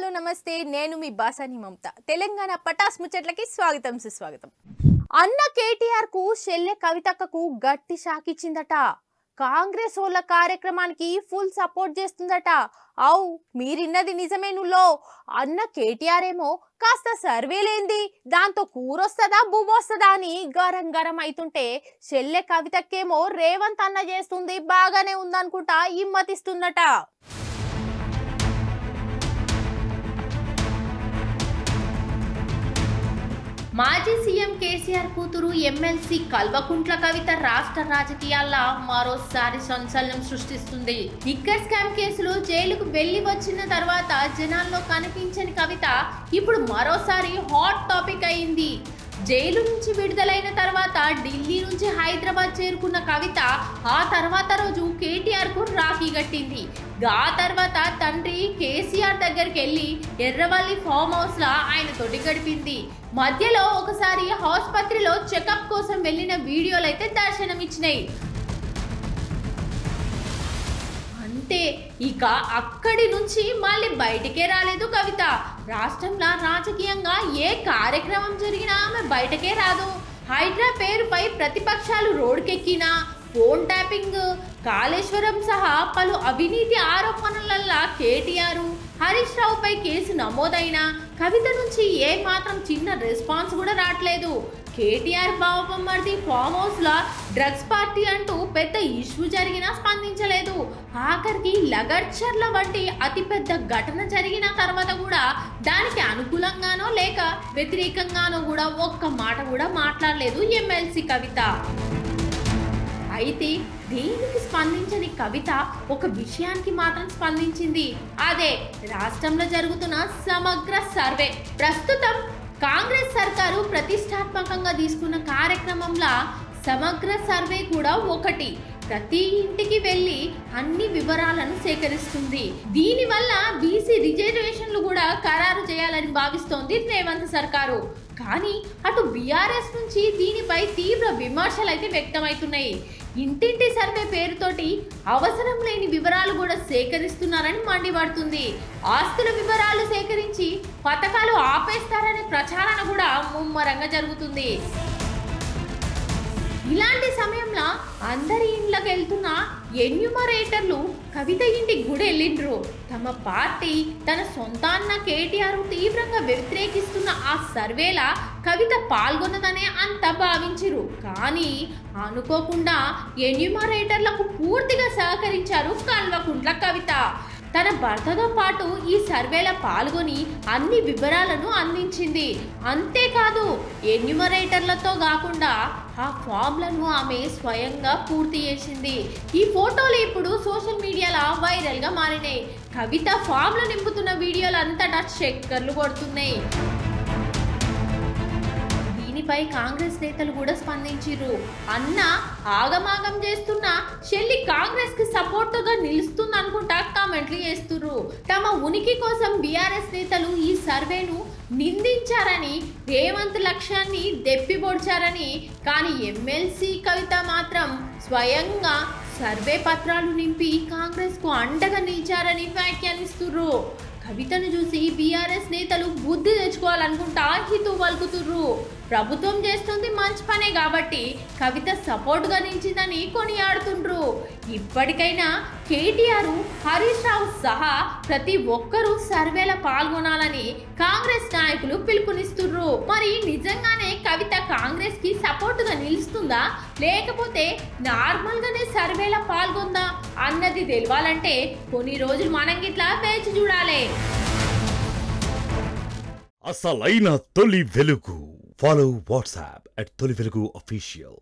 hello నమస్తే నేను మీ బాసాని మమత తెలంగాణ పటాస్ ముచ్చట్లకి స్వాగతం సుస్వాగతం అన్న కేటీఆర్ కు చెల్లె కవితక్కకు గట్టి షాక్ ఇచ్చిందట కాంగ్రెస్ వాళ్ళ కార్యక్రమానికి ఫుల్ సపోర్ట్ చేస్తుందట అవు మీరిన్నది నిజమేనులో అన్న కేటీఆర్ ఏమో కాస్త సర్వేలేంది దాంతో కూరొస్తదా బువ్వొస్తదా అని గరం గరం అవుతుంటే చెల్లె కవితక్కేమో రేవంత్ అన్న చేస్తుంది బాగానే ఉందనుకుంటా ఇమ్మతిస్తుందట మాజీ సీఎం కేసీఆర్ కూతురు ఎమ్మెల్సీ కల్వకుంట్ల కవిత రాష్ట్ర రాజకీయాల్లో మరోసారి సంచలనం సృష్టిస్తుంది లిక్కర్ స్కామ్ కేసులో జైలుకు వెళ్లి వచ్చిన తర్వాత జనాల్లో కనిపించని కవిత ఇప్పుడు మరోసారి హాట్ టాపిక్ అయింది జైలు నుంచి విడుదలైన తర్వాత ఢిల్లీ నుంచి హైదరాబాద్ చేరుకున్న కవిత ఆ తర్వాత రోజు కేటీఆర్ కు రాఖీ కట్టింది ఆ తర్వాత తండ్రి కేసీఆర్ దగ్గరికి వెళ్ళి ఎర్రవల్లి ఫామ్ హౌస్ లా ఆయన తోటి గడిపింది మధ్యలో ఒకసారి ఆసుపత్రిలో చెకప్ కోసం వెళ్ళిన వీడియోలు అయితే దర్శనమిచ్చినాయి అంతే ఇక అక్కడి నుంచి మళ్ళీ బయటకే రాలేదు కవిత రాష్ట్రంలో రాజకీయంగా ఏ కార్యక్రమం జరిగినా ఆమె బయటకే రాదు హైడ్రా పేరుపై ప్రతిపక్షాలు రోడ్కెక్కినా ఫోన్ ట్యాపింగ్ కాళేశ్వరం సహా పలు అవినీతి ఆరోపణలల్ల కేటీఆర్ హరీష్ రావుపై కేసు నమోదైనా కవిత నుంచి ఏ మాత్రం చిన్న రెస్పాన్స్ కూడా రావట్లేదు కేటీఆర్ బావబొమ్మర్ది ఫామ్ హౌస్ లా డ్రగ్స్ పార్టీ అంటూ పెద్ద ఇష్యూ జరిగినా స్పందించలేదు ఆఖరికి లగర్చర్ల వంటి అతిపెద్ద ఘటన జరిగిన తర్వాత కూడా దానికి అనుకూలంగానో లేక వ్యతిరేకంగానో కూడా ఒక్క మాట కూడా మాట్లాడలేదు ఎమ్మెల్సీ కవిత అయితే దేనికి స్పందించని కవిత ఒక విషయానికి మాత్రం స్పందించింది అదే రాష్ట్రంలో జరుగుతున్న సమగ్ర సర్వే ప్రస్తుతం కాంగ్రెస్ సర్కారు ప్రతిష్టాత్మకంగా తీసుకున్న కార్యక్రమంలో సమగ్ర సర్వే కూడా ఒకటి ప్రతి ఇంటికి వెళ్ళి అన్ని వివరాలను సేకరిస్తుంది దీనివల్ల బీసీ రిజర్వేషన్లు కూడా ఖరారు చేయాలని భావిస్తోంది రేవంత్ సర్కారు కానీ అటు బీఆర్ఎస్ నుంచి దీనిపై తీవ్ర విమర్శలు అయితే వ్యక్తమవుతున్నాయి ఇంటింటి సర్వే పేరుతోటి అవసరం లేని వివరాలు కూడా సేకరిస్తున్నారని మండిపడుతుంది ఆస్తుల వివరాలు సేకరించి పథకాలు ఆపేస్తారనే ప్రచారణ కూడా ముమ్మరంగా జరుగుతుంది ఇలాంటి సమయంలో అందరి ఇంట్లోకి వెళ్తున్న ఎన్యూమరేటర్లు కవిత ఇంటికి కూడా వెళ్ళిండ్రు తమ పార్టీ తన సొంత అన్న కేటీఆర్ తీవ్రంగా వ్యతిరేకిస్తున్న ఆ సర్వేలా కవిత పాల్గొన్నదనే అంత భావించిరు కానీ అనుకోకుండా ఎన్యూమరేటర్లకు పూర్తిగా సహకరించారు కల్వకుంట్ల కవిత తన భర్తతో పాటు ఈ సర్వేలో పాల్గొని అన్ని వివరాలను అందించింది అంతేకాదు ఎన్యూమరేటర్లతో కాకుండా ఆ ఫామ్లను ఆమె స్వయంగా పూర్తి చేసింది ఈ ఫోటోలు ఇప్పుడు సోషల్ మీడియాలో వైరల్గా మారినాయి కవిత ఫామ్లు నింపుతున్న వీడియోలు అంతటా చక్కర్లు కొడుతున్నాయి దీనిపై కాంగ్రెస్ నేతలు కూడా స్పందించారు అన్న ఆగమాగం చేస్తున్న చెల్లి కాంగ్రెస్ కి సపోర్ట్ గా నిలుస్తుంది అనుకుంటా కామెంట్లు చేస్తున్నారు తమ ఉనికి కోసం బీఆర్ఎస్ నేతలు ఈ సర్వేను నిందించారని రేవంత్ లక్ష్యాన్ని దెప్పిపొడిచారని కానీ ఎమ్మెల్సీ కవిత మాత్రం స్వయంగా సర్వే పత్రాలు నింపి కాంగ్రెస్ కు అండగా నిలిచారని వ్యాఖ్యానిస్తున్నారు కవితను చూసి బీఆర్ఎస్ నేతలు బుద్ధి తెచ్చుకోవాలనుకుంటా హితవు పలుకుతుర్రు ప్రభుత్వం చేస్తుంది మంచి పనే కాబట్టి కవిత సపోర్ట్గా నిలిచిందని కొనియాడుతుండ్రు ఇప్పటికైనా కేటీఆర్ హరీష్ రావు సహా ప్రతి ఒక్కరూ సర్వేలో పాల్గొనాలని కాంగ్రెస్ నాయకులు పిలుపునిస్తుర్రు మరి నిజంగానే కవిత కాంగ్రెస్ కి సపోర్ట్గా నిలుస్తుందా లేకపోతే నార్మల్ గానే సర్వేలో పాల్గొందా అన్నది తెలియాలంటే కొన్ని రోజులు మనం గిట్లా వేచి చూడాలి అసలైన తొలి వెలుగు ఫాలో వాట్సాప్ @తొలి వెలుగు official